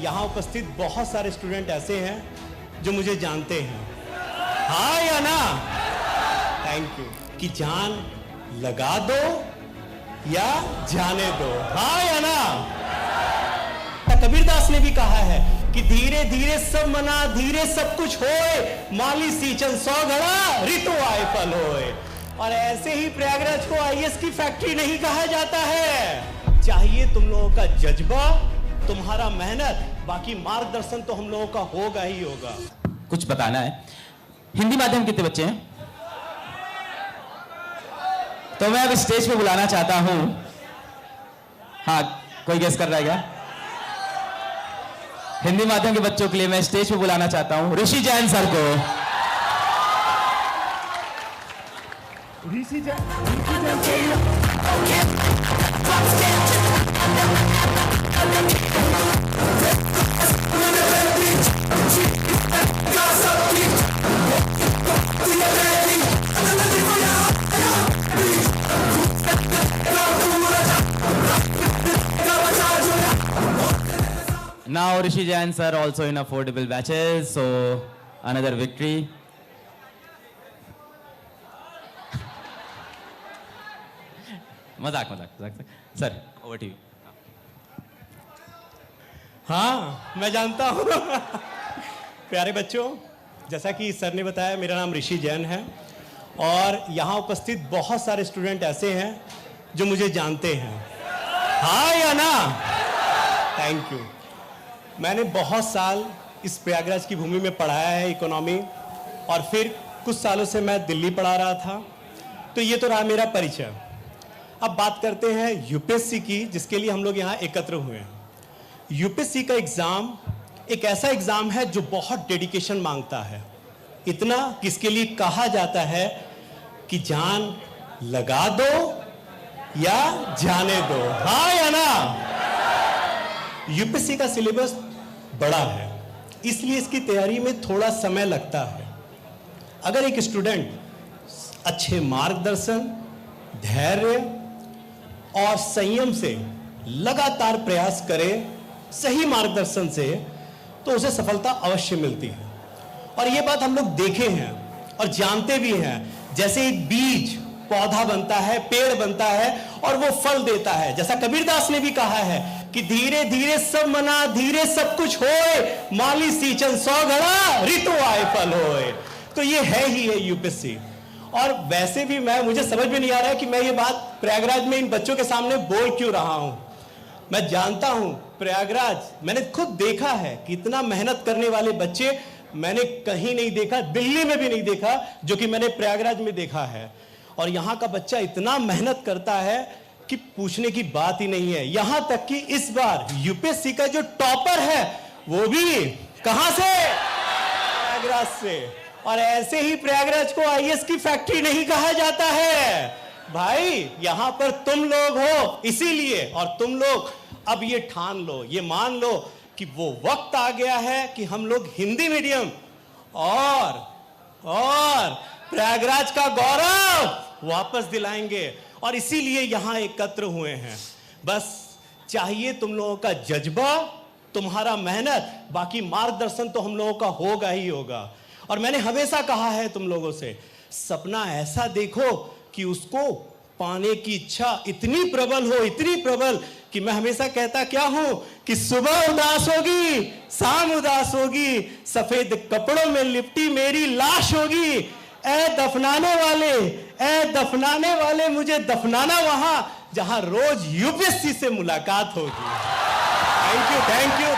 यहाँ उपस्थित बहुत सारे स्टूडेंट ऐसे हैं जो मुझे जानते हैं, हाँ या ना? Thank you. कि जान लगा दो या जाने दो, हाँ या ना? कबीरदास ने भी कहा है कि धीरे धीरे सब मना, धीरे सब कुछ होए, माली सींचन 100 घड़ा, ऋतु आए फल होए। और ऐसे ही प्रयागराज को आईएएस की फैक्ट्री नहीं कहा जाता है। चाहिए तुम लोगों का जज्बा, तुम्हारा मेहनत, बाकी मार्गदर्शन तो हम लोगों का होगा ही होगा। कुछ बताना है। हिंदी माध्यम कितने बच्चे हैं? तो मैं अब स्टेज पे बुलाना चाहता हूं, हाँ कोई गेस कर रहा है क्या? हिंदी माध्यम के बच्चों के लिए मैं स्टेज पे बुलाना चाहता हूं ऋषि जैन सर को। ऋषि Jain Now Rishi Jain sir also in affordable batches, so another victory. मजाक सर, over to you. हाँ मैं जानता हूँ। प्यारे बच्चों, जैसा कि सर ने बताया, मेरा नाम ऋषि जैन है और यहाँ उपस्थित बहुत सारे स्टूडेंट ऐसे हैं जो मुझे जानते हैं, हाँ या ना? Thank you. मैंने बहुत साल इस प्रयागराज की भूमि में पढ़ाया है इकोनॉमी, और फिर कुछ सालों से मैं दिल्ली पढ़ा रहा था, तो ये तो रहा मेरा परिचय। अब बात करते हैं यूपीएससी की, जिसके लिए हम लोग यहाँ एकत्र हुए हैं। यूपीएससी का एग्ज़ाम एक ऐसा एग्ज़ाम है जो बहुत डेडिकेशन मांगता है, इतना कि इसके लिए कहा जाता है कि जान लगा दो या जाने दो, हाँ या ना? यूपीएससी का सिलेबस बड़ा है, इसलिए इसकी तैयारी में थोड़ा समय लगता है। अगर एक स्टूडेंट अच्छे मार्गदर्शन, धैर्य और संयम से लगातार प्रयास करे, सही मार्गदर्शन से, तो उसे सफलता अवश्य मिलती है। और ये बात हम लोग देखे हैं और जानते भी हैं। जैसे एक बीज पौधा बनता है, पेड़ बनता है और वो फल देता है, जैसा कबीरदास ने भी कहा है कि धीरे धीरे सब मना, धीरे सब कुछ होए, माली सींचन 100 घड़ा, ऋतु आए फल होए। तो ये है ही है यूपीएससी। और वैसे भी मुझे समझ में नहीं आ रहा है कि मैं ये बात प्रयागराज में इन बच्चों के सामने बोल क्यों रहा हूं। मैं जानता हूं प्रयागराज, मैंने खुद देखा है कि इतना मेहनत करने वाले बच्चे मैंने कहीं नहीं देखा, दिल्ली में भी नहीं देखा, जो कि मैंने प्रयागराज में देखा है। और यहाँ का बच्चा इतना मेहनत करता है कि पूछने की बात ही नहीं है। यहां तक कि इस बार यूपीएससी का जो टॉपर है वो भी कहां से? प्रयागराज से। और ऐसे ही प्रयागराज को आईएएस की फैक्ट्री नहीं कहा जाता है भाई, यहां पर तुम लोग हो, इसीलिए। और तुम लोग अब ये ठान लो, ये मान लो कि वो वक्त आ गया है कि हम लोग हिंदी मीडियम और प्रयागराज का गौरव वापस दिलाएंगे। और इसीलिए यहां एकत्र हुए हैं। बस चाहिए तुम लोगों का जज्बा, तुम्हारा मेहनत, बाकी मार्गदर्शन तो हम लोगों का होगा ही होगा। और मैंने हमेशा कहा है तुम लोगों से, सपना ऐसा देखो कि उसको पाने की इच्छा इतनी प्रबल हो, इतनी प्रबल कि मैं हमेशा कहता क्या हूं कि सुबह उदास होगी, शाम उदास होगी, सफेद कपड़ों में लिपटी मेरी लाश होगी। ए दफनाने वाले मुझे दफनाना वहां जहां रोज यूपीएससी से मुलाकात होगी। Thank you.